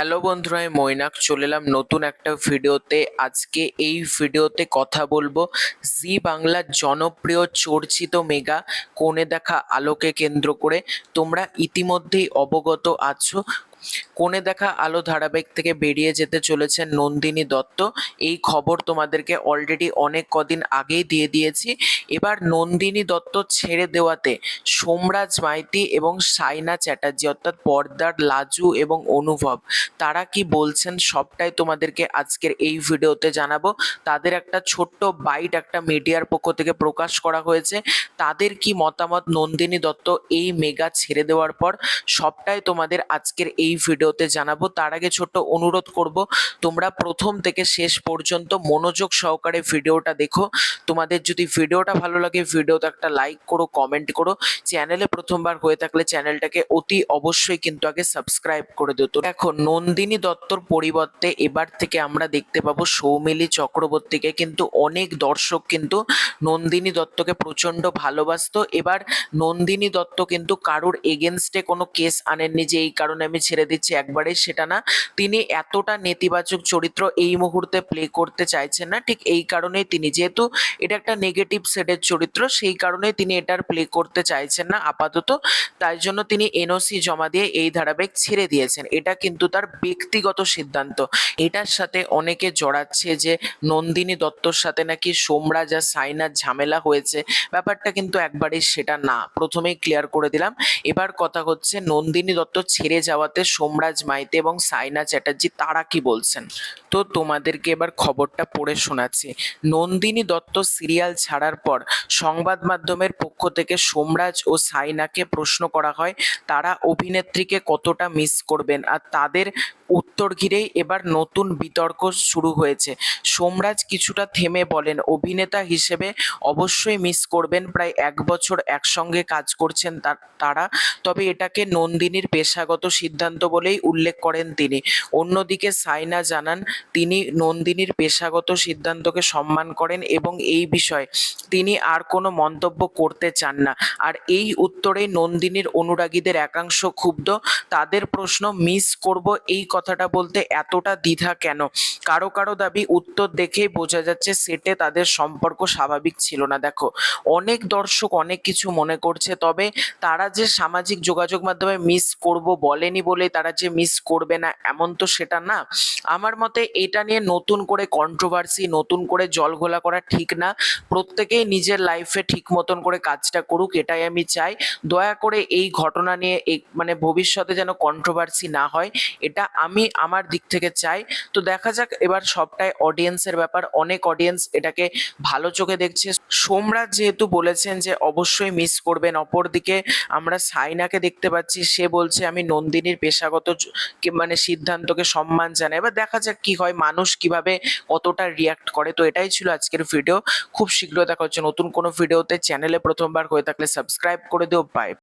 Hello বন্ধুরা, আমি মৈনাক চলে এলাম নতুন একটা ভিডিওতে। আজকে এই ভিডিওতে কথা বলবো জি বাংলার জনপ্রিয় চর্চিত মেগা কোণে দেখা আলোকে কেন্দ্র করে। তোমরা ইতিমধ্যেই অবগত আছো, কোণে দেখা আলো ধারাবাহিক থেকে বেরিয়ে যেতে চলেছেন নন্দিনী দত্ত। এই খবর তোমাদেরকে অলরেডি অনেক কদিন আগেই দিয়ে দিয়েছি। এবার নন্দিনী দত্ত ছেড়ে দেওয়াতে সোমরাজ মাইতি এবং সাইনা চ্যাটার্জি অর্থাৎ পর্দার লাজু এবং অনুভব তারা কি বলছেন সবটাই তোমাদেরকে আজকের এই ভিডিওতে জানাবো। তাদের একটা ছোট্ট বাইট একটা মিডিয়ার পক্ষ থেকে প্রকাশ করা হয়েছে। তাদের কি মতামত নন্দিনী দত্ত এই মেগা ছেড়ে দেওয়ার পর, সবটাই তোমাদের আজকের এই ভিডিওতে জানাবো। তার আগে ছোট্ট অনুরোধ করব, তোমরা প্রথম থেকে শেষ পর্যন্ত মনোযোগ সহকারে ভিডিওটা দেখো। তোমাদের যদি ভিডিওটা ভালো লাগে ভিডিওতে একটা লাইক করো, কমেন্ট করো। চ্যানেলে প্রথমবার হয়ে থাকলে চ্যানেলটাকে অতি অবশ্যই কিন্তু আগে সাবস্ক্রাইব করে দিও। তো এখন নন্দিনী দত্তর পরিবর্তে এবার থেকে আমরা দেখতে পাবো সৌমিলি চক্রবর্তীকে। কিন্তু অনেক দর্শক কিন্তু নন্দিনী দত্তকে প্রচন্ড ভালোবাসতো। এবার নন্দিনী দত্ত কিন্তু কারোর এগেনস্টে কোনো কেস আনেননি যে এই কারণে আমি ছেড়ে দিচ্ছি, একবারে সেটা না। তিনি এতটা নেতিবাচক চরিত্র এই মুহূর্তে প্লে করতে চাইছেন না। ঠিক এই কারণেই তিনি, যেহেতু এটা একটা নেগেটিভ সেডের চরিত্র, সেই কারণে তিনি এটার প্লে করতে চাইছেন না আপাতত। তাই জন্য তিনি এনওসি জমা দিয়ে এই ধারাবাহিক ছেড়ে দিয়েছেন। এটা কিন্তু তার ব্যক্তিগত সিদ্ধান্ত। এটার সাথে অনেকে জড়াচ্ছে যে নন্দিনী দত্তর সাথে নাকি সোমরাজ আর সাইনার ঝামেলা হয়েছে। ব্যাপারটা কিন্তু একবারেই সেটা না, প্রথমেই ক্লিয়ার করে দিলাম। এবার কথা হচ্ছে নন্দিনী দত্ত ছেড়ে যাওয়াতে সোমরাজ মাইতি এবং সাইনা চ্যাটার্জি তারা কি বলছেন। তো তোমাদেরকে এবার খবরটা পড়ে শোনাচ্ছি। নন্দিনী দত্ত সিরিয়াল ছাড়ার পর সংবাদ মাধ্যমের পক্ষ থেকে সোমরাজ ও সাইনাকে প্রশ্ন করা হয় তারা অভিনেত্রীকে কতটা মিস করবেন, আর তাদের উত্তর ঘিরেই এবার নতুন বিতর্ক শুরু হয়েছে। সোমরাজ কিছুটা থেমে বলেন, অভিনেতা হিসেবে অবশ্যই মিস করবেন, প্রায় 1 বছর একসঙ্গে কাজ করছেন তারা, তবে এটাকে নন্দিনীর পেশাগত সিদ্ধান্ত বলেই উল্লেখ করেন তিনি। অন্যদিকে সাইনা জানান তিনি নন্দিনীর পেশাগত সিদ্ধান্তকে সম্মান করেন এবং এই বিষয়ে তিনি আর কোনো মন্তব্য করতে চান না। আর এই উত্তরে নন্দিনীর অনুরাগীদের একাংশ ক্ষুব্ধ। তাদের প্রশ্ন, মিস করব এই কথাটা বলতে এতটা দ্বিধা কেন? কারো কারো দাবি, উত্তর দেখেই বোঝা যাচ্ছে সেটে তাদের সম্পর্ক স্বাভাবিক ছিল না। দেখো, অনেক দর্শক অনেক কিছু মনে করছে, তবে তারা যে সামাজিক যোগাযোগ মাধ্যমে মিস করব বলেনি বলে তারা যে মিস করবে না এমন তো সেটা না। আমার মতে এটা নিয়ে নতুন করে কন্ট্রোভার্সি, নতুন করে জল ঘোলা করা ঠিক না। প্রত্যেকেই নিজের লাইফে ঠিক মতন করে কাজটা করুক, এটাই আমি চাই। দয়া করে এই ঘটনা নিয়ে মানে ভবিষ্যতে যেন কন্ট্রোভার্সি না হয়, এটা আমি আমার দিক থেকে চাই। তো দেখা যাক, এবার সবটাই অডিয়েন্সের ব্যাপার। অনেক অডিয়েন্স এটাকে ভালো চোখে দেখছে। সোমরাজ যেহেতু বলেছেন যে অবশ্যই মিস করবেন, অপরদিকে আমরা সাইনাকে দেখতে পাচ্ছি, সে বলছে আমি নন্দিনীর পেশাগত মানে সিদ্ধান্তকে সম্মান জানাই। এবার দেখা যাক কি হয়, মানুষ কিভাবে কতটা রিয়াক্ট করে। তো এটাই ছিল আজকের ভিডিও। খুব শীঘ্রই দেখা হচ্ছে নতুন কোনো ভিডিওতে। চ্যানেলে প্রথমবার হয়ে থাকলে সাবস্ক্রাইব করে দিও। বাই।